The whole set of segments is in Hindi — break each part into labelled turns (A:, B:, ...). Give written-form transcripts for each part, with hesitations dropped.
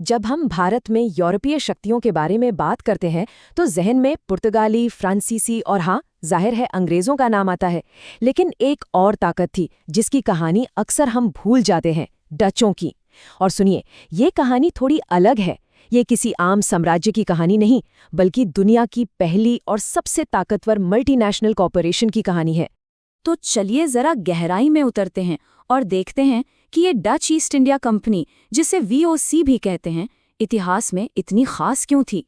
A: जब हम भारत में यूरोपीय शक्तियों के बारे में बात करते हैं तो जहन में पुर्तगाली, फ्रांसीसी और हाँ, जाहिर है अंग्रेज़ों का नाम आता है। लेकिन एक और ताकत थी जिसकी कहानी अक्सर हम भूल जाते हैं, डचों की। और सुनिए, ये कहानी थोड़ी अलग है। ये किसी आम साम्राज्य की कहानी नहीं, बल्कि दुनिया की पहली और सबसे ताकतवर मल्टीनेशनल कॉरपोरेशन की कहानी है।
B: तो चलिए जरा गहराई में उतरते हैं और देखते हैं कि ये डच ईस्ट इंडिया कंपनी, जिसे वीओसी भी कहते हैं, इतिहास में इतनी खास क्यों थी।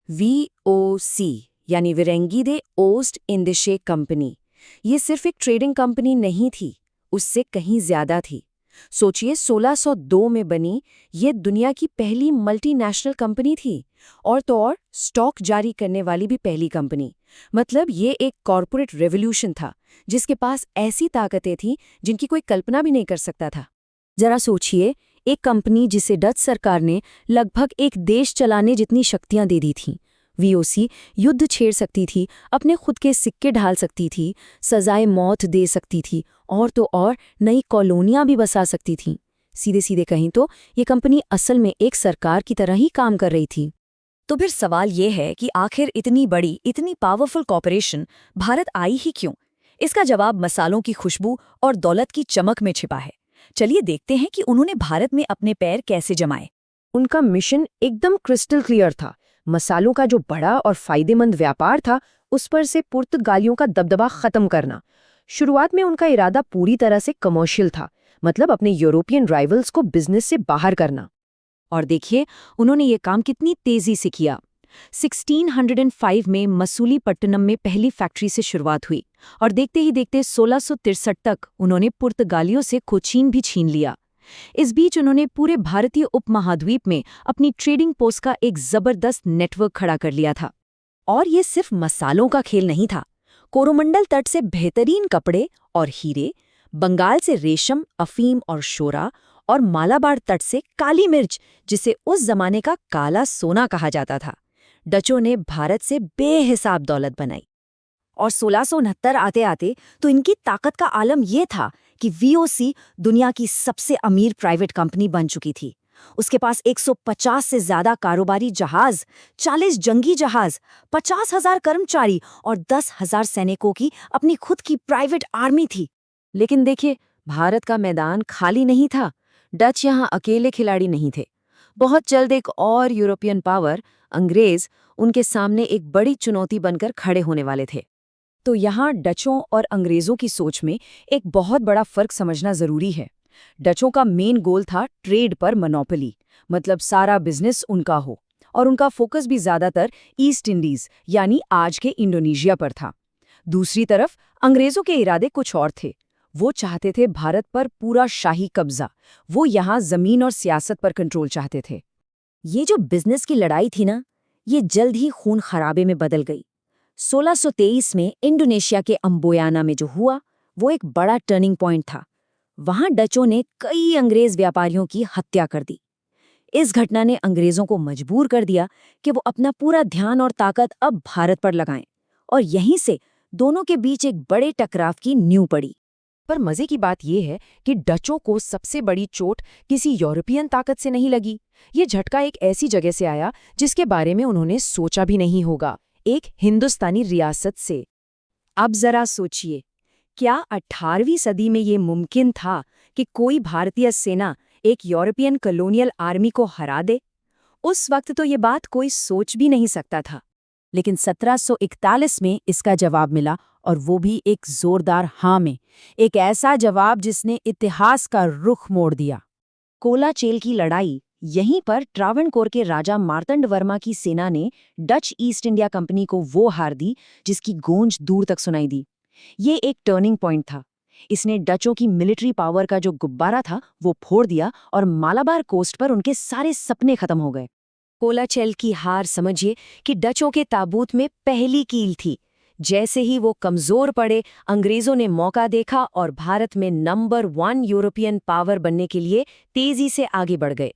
B: वीओसी यानी विरेंगीदे ओस्ट इंडिशे कंपनी, ये सिर्फ एक ट्रेडिंग कंपनी नहीं थी, उससे कहीं ज्यादा थी। सोचिए, 1602 में बनी ये दुनिया की पहली मल्टीनेशनल कंपनी थी, और तो और स्टॉक जारी करने वाली भी पहली कंपनी। मतलब ये एक कॉरपोरेट रेवोल्यूशन था जिसके पास ऐसी ताकतें थीं जिनकी कोई कल्पना भी नहीं कर सकता था। जरा सोचिए, एक कंपनी जिसे डच सरकार ने लगभग एक देश चलाने जितनी शक्तियां दे दी थीं। वीओसी युद्ध छेड़ सकती थी, अपने खुद के सिक्के ढाल सकती थी, सजाए मौत दे सकती थी, और तो और नई कॉलोनियां भी बसा सकती थीं। सीधे सीधे कहीं तो ये कंपनी असल में एक सरकार की तरह ही काम कर रही थी। तो फिर सवाल ये है कि आखिर इतनी बड़ी, इतनी पावरफुल कॉरपोरेशन भारत आई ही क्यों? इसका जवाब मसालों की खुशबू और दौलत की चमक में छिपा है। चलिए देखते हैं कि उन्होंने भारत में अपने पैर कैसे जमाए।
A: उनका मिशन एकदम क्रिस्टल क्लियर था। मसालों का जो बड़ा और फायदेमंद व्यापार था, उस पर से पुर्तगालियों का दबदबा खत्म करना। शुरुआत में उनका इरादा पूरी तरह से कमर्शियल था, मतलब अपने यूरोपियन राइवल्स को बिजनेस से बाहर करना।
B: और देखिए, उन्होंने ये काम कितनी तेजी से किया। 1605 में मसूलीपट्टनम में पहली फैक्ट्री से शुरुआत हुई, और देखते ही देखते 1663 तक उन्होंने पुर्तगालियों से कोचीन भी छीन लिया। इस बीच उन्होंने पूरे भारतीय उपमहाद्वीप में अपनी ट्रेडिंग पोस्ट का एक जबरदस्त नेटवर्क खड़ा कर लिया था। और ये सिर्फ मसालों का खेल नहीं था। कोरोमंडल तट से बेहतरीन कपड़े और हीरे, बंगाल से रेशम, अफीम और शोरा, और मालाबार तट से काली मिर्च, जिसे उस जमाने का काला सोना कहा जाता था। डचों ने भारत से बेहिसाब दौलत बनाई। और 1669 आते आते तो इनकी ताकत का आलम यह था कि वीओसी दुनिया की सबसे अमीर प्राइवेट कंपनी बन चुकी थी। उसके पास 150 से ज्यादा कारोबारी जहाज, 40 जंगी जहाज, 50,000 कर्मचारी और 10,000 सैनिकों की अपनी खुद की प्राइवेट आर्मी थी।
A: लेकिन देखिए, भारत का मैदान खाली नहीं था। डच यहाँ अकेले खिलाड़ी नहीं थे। बहुत जल्द एक और यूरोपियन पावर, अंग्रेज, उनके सामने एक बड़ी चुनौती बनकर खड़े होने वाले थे। तो यहाँ डचों और अंग्रेजों की सोच में एक बहुत बड़ा फर्क समझना जरूरी है। डचों का मेन गोल था ट्रेड पर मोनोपोली, मतलब सारा बिजनेस उनका हो, और उनका फोकस भी ज्यादातर ईस्ट इंडीज यानी आज के इंडोनेशिया पर था। दूसरी तरफ अंग्रेजों के इरादे कुछ और थे। वो चाहते थे भारत पर पूरा शाही कब्जा। वो यहाँ जमीन और सियासत पर कंट्रोल चाहते थे।
B: ये जो बिजनेस की लड़ाई थी ना, ये जल्द ही खून खराबे में बदल गई। 1623 में इंडोनेशिया के अम्बोयाना में जो हुआ, वो एक बड़ा टर्निंग पॉइंट था। वहां डचों ने कई अंग्रेज व्यापारियों की हत्या कर दी। इस घटना ने अंग्रेजों को मजबूर कर दिया कि वो अपना पूरा ध्यान और ताकत अब भारत पर लगाएं, और यहीं से दोनों के बीच एक बड़े टकराव की नींव पड़ी।
A: पर मजे की बात यह है कि डचों को सबसे बड़ी चोट किसी यूरोपियन ताकत से नहीं लगी। ये झटका एक ऐसी जगह से आया जिसके बारे में उन्होंने सोचा भी नहीं होगा, एक हिंदुस्तानी रियासत से।
B: अब जरा सोचिए, क्या 18वीं सदी में ये मुमकिन था कि कोई भारतीय सेना एक यूरोपियन कॉलोनियल आर्मी को हरा दे? उस वक्त तो ये बात कोई सोच भी नहीं सकता था। लेकिन 1741 में इसका जवाब मिला, और वो भी एक जोरदार हाँ में। एक ऐसा जवाब जिसने इतिहास का रुख मोड़ दिया। कोलाचेल की लड़ाई। यहीं पर ट्रावणकोर के राजा मार्तंड वर्मा की सेना ने डच ईस्ट इंडिया कंपनी को वो हार दी जिसकी गूंज दूर तक सुनाई दी। ये एक टर्निंग पॉइंट था। इसने डचों की मिलिट्री पावर का जो गुब्बारा था वो फोड़ दिया, और मालाबार कोस्ट पर उनके सारे सपने खत्म हो गए। कोलाचेल की हार समझिए कि डचों के ताबूत में पहली कील थी। जैसे ही वो कमजोर पड़े, अंग्रेजों ने मौका देखा और भारत में नंबर 1 यूरोपियन पावर बनने के लिए तेजी से आगे बढ़ गए।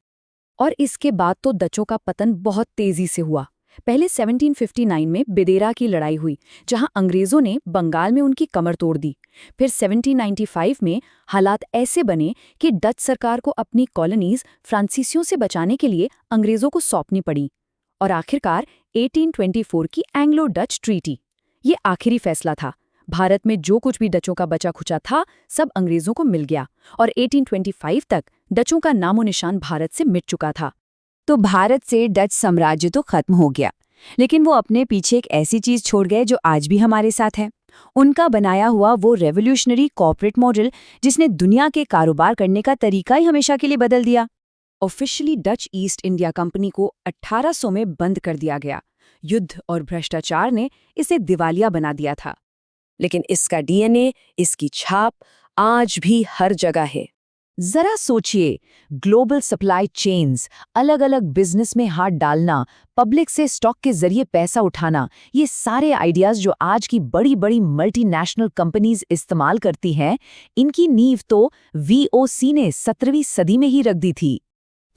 B: और इसके बाद तो डचों का पतन बहुत तेजी से हुआ। पहले 1759 में बेदेरा की लड़ाई हुई, जहां अंग्रेजों ने बंगाल में उनकी कमर तोड़ दी। फिर 1795 में हालात ऐसे बने कि डच सरकार को अपनी कॉलोनीज फ्रांसीसियों से बचाने के लिए अंग्रेजों को सौंपनी पड़ी। और आखिरकार 1824 की एंग्लो डच ट्रीटी, ये आखिरी फैसला था। भारत में जो कुछ भी डचों का बचा खुचा था, सब अंग्रेजों को मिल गया और 1825 तक डचों का नामो निशान भारत से मिट चुका था।
A: तो भारत से डच साम्राज्य तो खत्म हो गया, लेकिन वो अपने पीछे एक ऐसी चीज छोड़ गए जो आज भी हमारे साथ है। उनका बनाया हुआ वो रेवोल्यूशनरी कॉर्पोरेट मॉडल जिसने दुनिया के कारोबार करने का तरीका ही हमेशा के लिए बदल दिया।
B: Officially Dutch east India company को 1800 में बंद कर दिया गया। युद्ध और भ्रष्टाचार ने इसे दिवालिया बना दिया था।
A: लेकिन इसका डीएनए, इसकी छाप आज भी हर जगह है। जरा सोचिए, ग्लोबल सप्लाई चेन्स, अलग अलग बिजनेस में हाथ डालना, पब्लिक से स्टॉक के जरिए पैसा उठाना, ये सारे आइडियाज जो आज की बड़ी बड़ी मल्टीनेशनल कंपनीज इस्तेमाल करती हैं, इनकी नींव तो वीओसी ने 17वीं सदी में ही रख दी थी।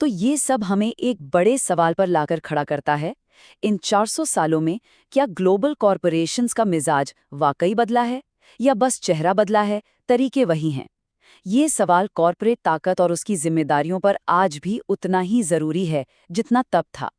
B: तो ये सब हमें एक बड़े सवाल पर लाकर खड़ा करता है। इन 400 सालों में क्या ग्लोबल कॉरपोरेशंस का मिजाज वाकई बदला है, या बस चेहरा बदला है, तरीके वही हैं? ये सवाल कॉरपोरेट ताकत और उसकी जिम्मेदारियों पर आज भी उतना ही जरूरी है जितना तब था।